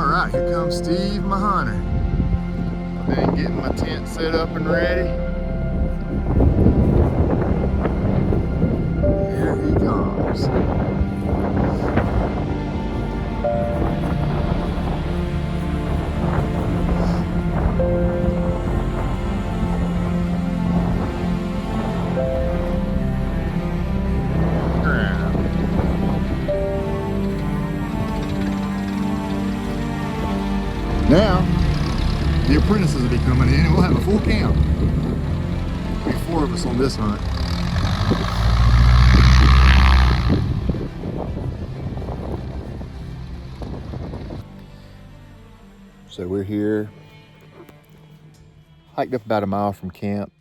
All right, here comes Steve, my hunter. I've been getting my tent set up and ready. Here he comes. Now, the apprentices will be coming in and we'll have a full camp. There'll be 4 of us on this hunt. So we're here, hiked up about a mile from camp,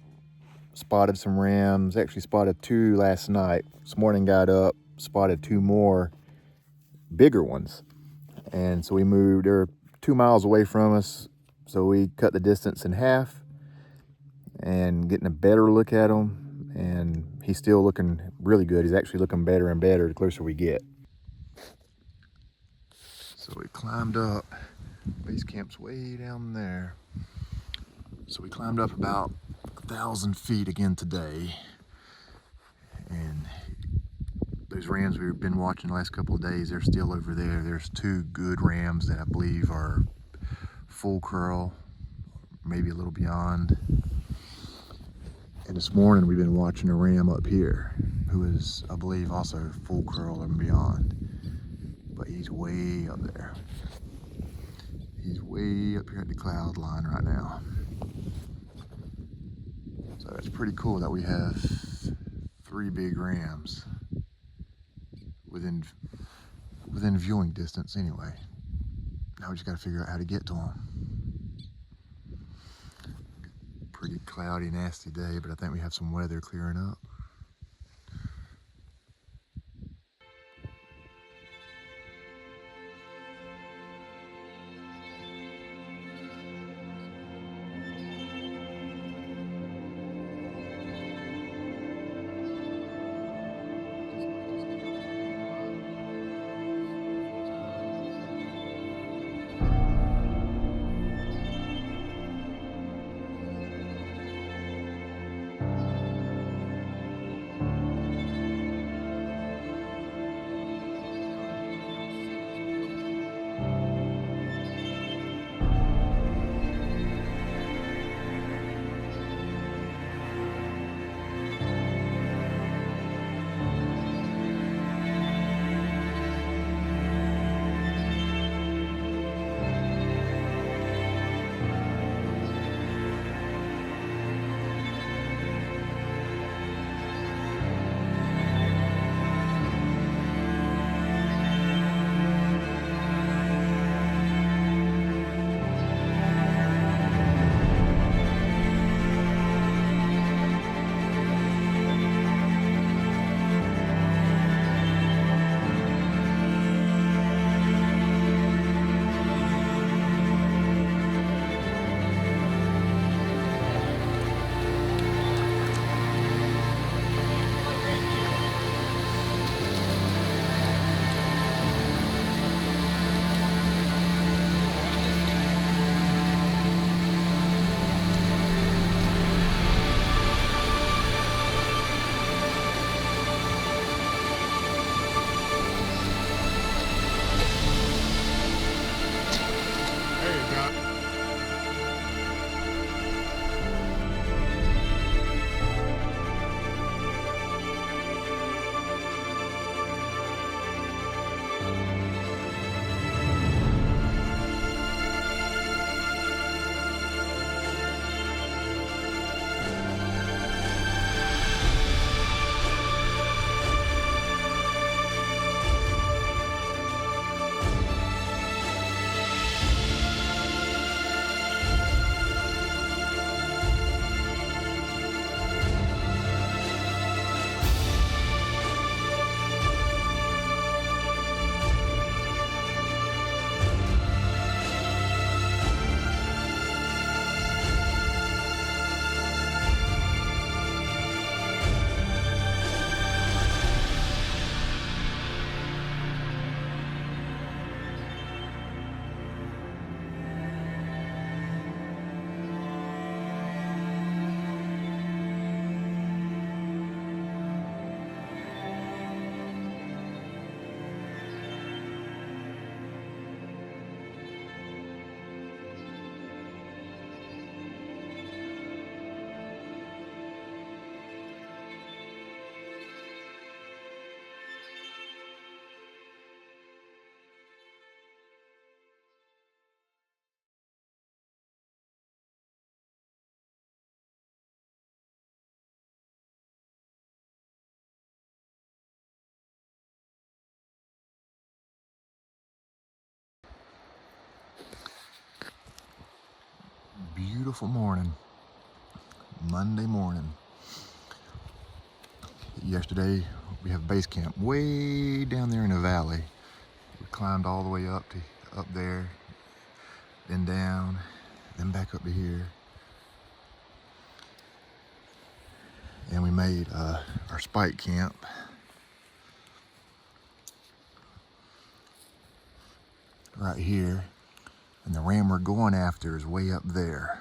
spotted some rams, actually spotted 2 last night. This morning got up, spotted 2 more bigger ones. And so we moved, they're 2 miles away from us, so we cut the distance in half and getting a better look at him. And he's still looking really good. He's actually looking better and better the closer we get. So we climbed up. Base camp's way down there. So we climbed up about 1,000 feet again today. And those rams we've been watching the last couple of days, they're still over there. There's 2 good rams that I believe are full curl, maybe a little beyond. And this morning we've been watching a ram up here who is, I believe, also full curl and beyond. But he's way up there. He's way up here at the cloud line right now. So it's pretty cool that we have 3 big rams within viewing distance anyway. Now we just got to figure out how to get to them. Pretty cloudy, nasty day, but I think we have some weather clearing up. Beautiful morning, Monday morning. Yesterday we have base camp way down there in the valley. We climbed all the way up there, then down, then back up to here. And we made our spike camp. Right here. And the ram we're going after is way up there.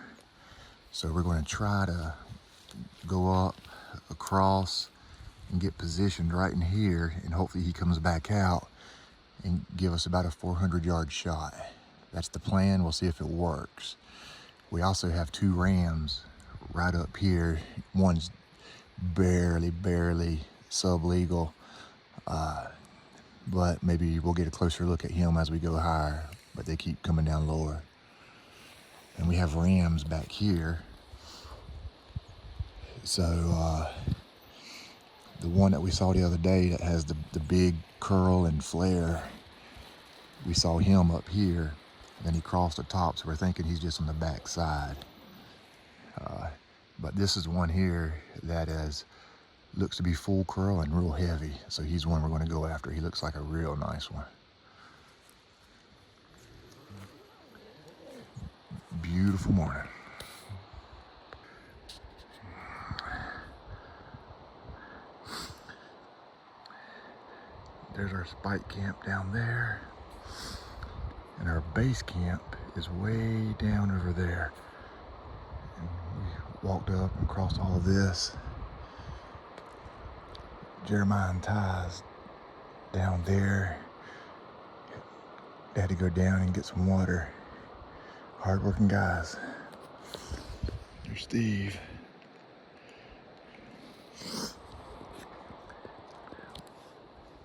So we're going to try to go up across and get positioned right in here, and hopefully he comes back out and give us about a 400-yard shot. That's the plan. We'll see if it works. We also have 2 rams right up here. One's barely sublegal, but maybe we'll get a closer look at him as we go higher, but they keep coming down lower. And we have rams back here. So the one that we saw the other day that has the big curl and flare, we saw him up here, and then he crossed the top, so we're thinking he's just on the back side. But this is one here that looks to be full curl and real heavy, so he's one we're going to go after. He looks like a real nice one. Beautiful morning. There's our spike camp down there, and our base camp is way down over there. And we walked up and crossed all of this. Jeremiah and Ty's down there. They had to go down and get some water. Hard-working guys. There's Steve.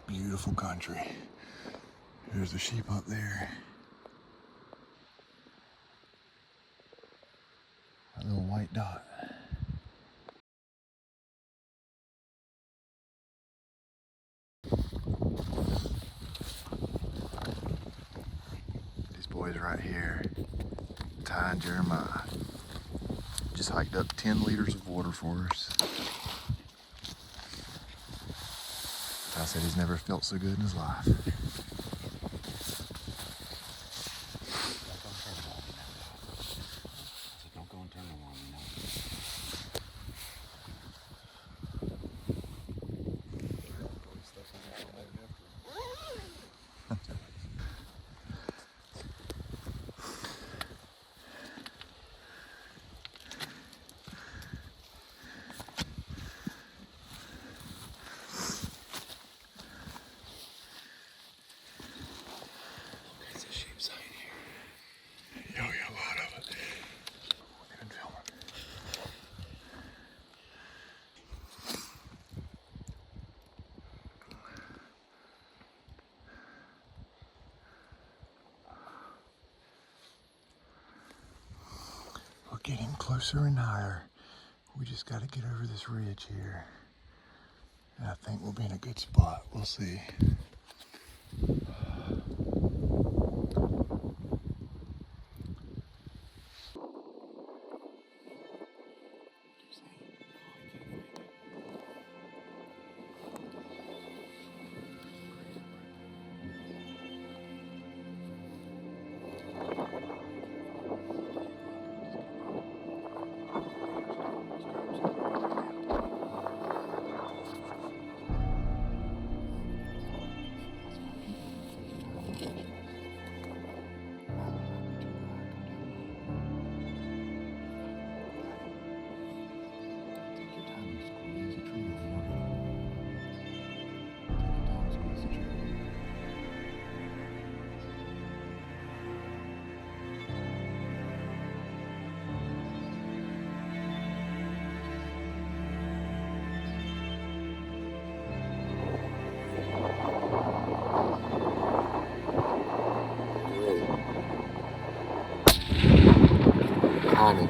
Beautiful country. There's the sheep up there. A little white dot. These boys right here, Ty and Jeremiah, just hiked up 10 liters of water for us. Ty said he's never felt so good in his life. We're getting closer and higher. We just got to get over this ridge here. And I think we'll be in a good spot. We'll see.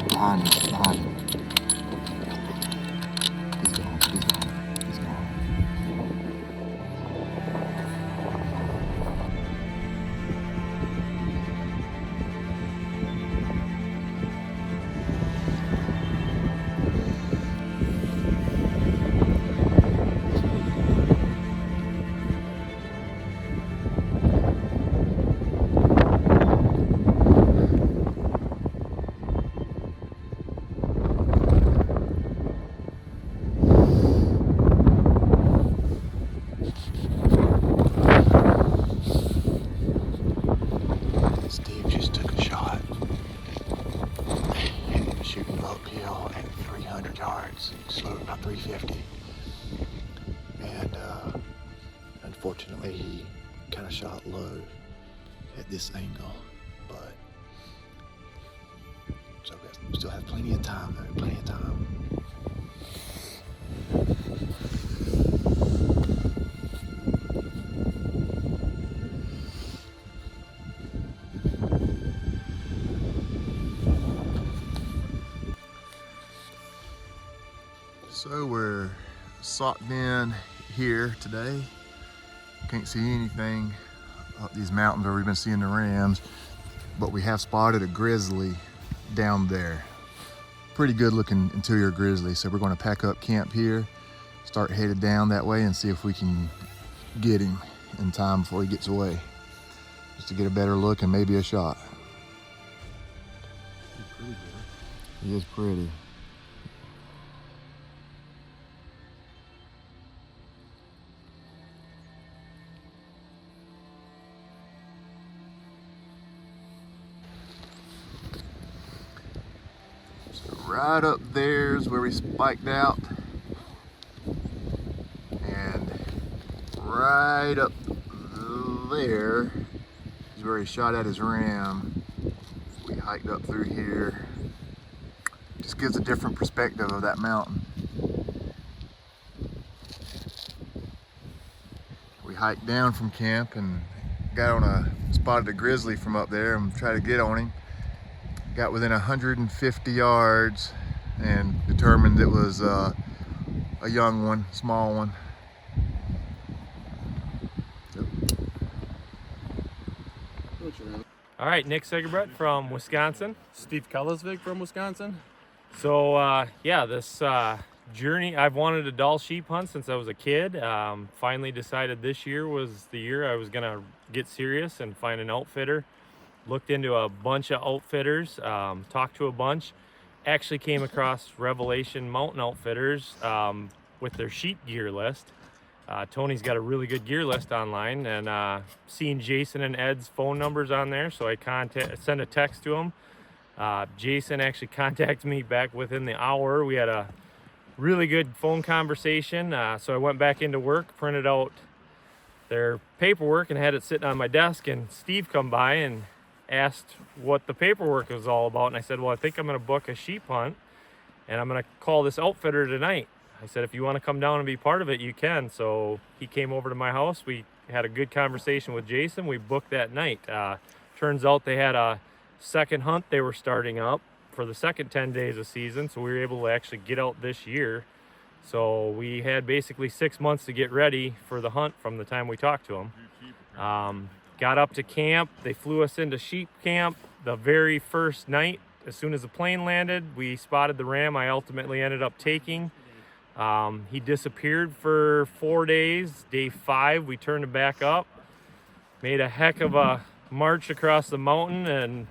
Behind him. He's gone. hill at 300 yards, slowed about 350. And unfortunately, he kind of shot low at this angle, but so we still have plenty of time though, plenty of time. So we're socked in here today. Can't see anything up these mountains where we've been seeing the rams, but we have spotted a grizzly down there. Pretty good looking interior grizzly. So we're going to pack up camp here, start headed down that way and see if we can get him in time before he gets away, just to get a better look and maybe a shot. He is pretty. Right up there is where we spiked out, and right up there is where he shot at his ram. We hiked up through here. Just gives a different perspective of that mountain. We hiked down from camp and spotted a grizzly from up there and tried to get on him. Got within 150 yards and determined it was a young one, small one. All right, Nick Sigerbrecht from Wisconsin. Steve Kellisvig from Wisconsin. So yeah, this journey, I've wanted a Dall sheep hunt since I was a kid. Finally decided this year was the year I was gonna get serious and find an outfitter. Looked into a bunch of outfitters, talked to a bunch, actually came across Revelation Mountain Outfitters with their sheep gear list. Tony's got a really good gear list online, and seen Jason and Ed's phone numbers on there, so I sent a text to him. Jason actually contacted me back within the hour. We had a really good phone conversation, so I went back into work, printed out their paperwork and had it sitting on my desk, and Steve come by and asked what the paperwork was all about, and I said, well, I think I'm going to book a sheep hunt and I'm going to call this outfitter tonight. I said, if you want to come down and be part of it, you can. So he came over to my house. We had a good conversation with Jason. We booked that night. Turns out they had a second hunt they were starting up for the second 10 days of season, so we were able to actually get out this year. So we had basically 6 months to get ready for the hunt from the time we talked to them. Got up to camp. They flew us into sheep camp the very first night. As soon as the plane landed, we spotted the ram I ultimately ended up taking. He disappeared for 4 days. Day 5, we turned him back up, made a heck of a march across the mountain, and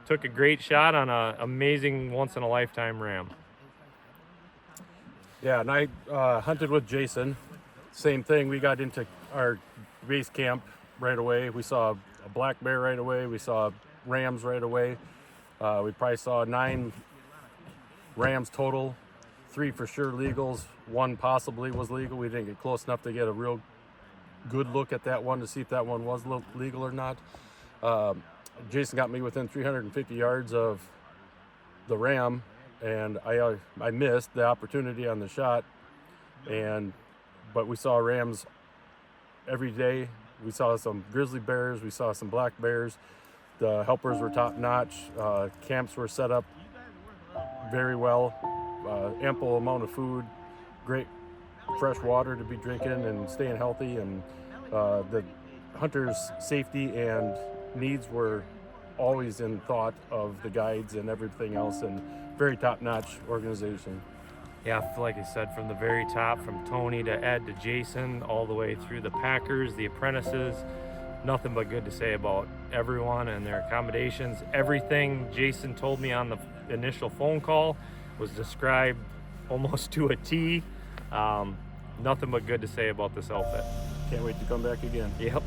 took a great shot on an amazing once-in-a-lifetime ram. Yeah, and I hunted with Jason. Same thing, we got into our base camp right away. We saw a black bear right away. We saw rams right away. We probably saw 9 rams total, 3 for sure legals, 1 possibly was legal. We didn't get close enough to get a real good look at that one to see if that one was legal or not. Jason got me within 350 yards of the ram, and I missed the opportunity on the shot. But we saw rams every day. We saw some grizzly bears, we saw some black bears. The helpers were top notch. Camps were set up very well. Ample amount of food, great fresh water to be drinking and staying healthy. And the hunters' safety and needs were always in thought of the guides and everything else, and very top-notch organization. Yeah, like I said, from the very top, from Tony to Ed to Jason, all the way through the packers, the apprentices, nothing but good to say about everyone and their accommodations. Everything Jason told me on the initial phone call was described almost to a T. Nothing but good to say about this outfit. Can't wait to come back again. Yep.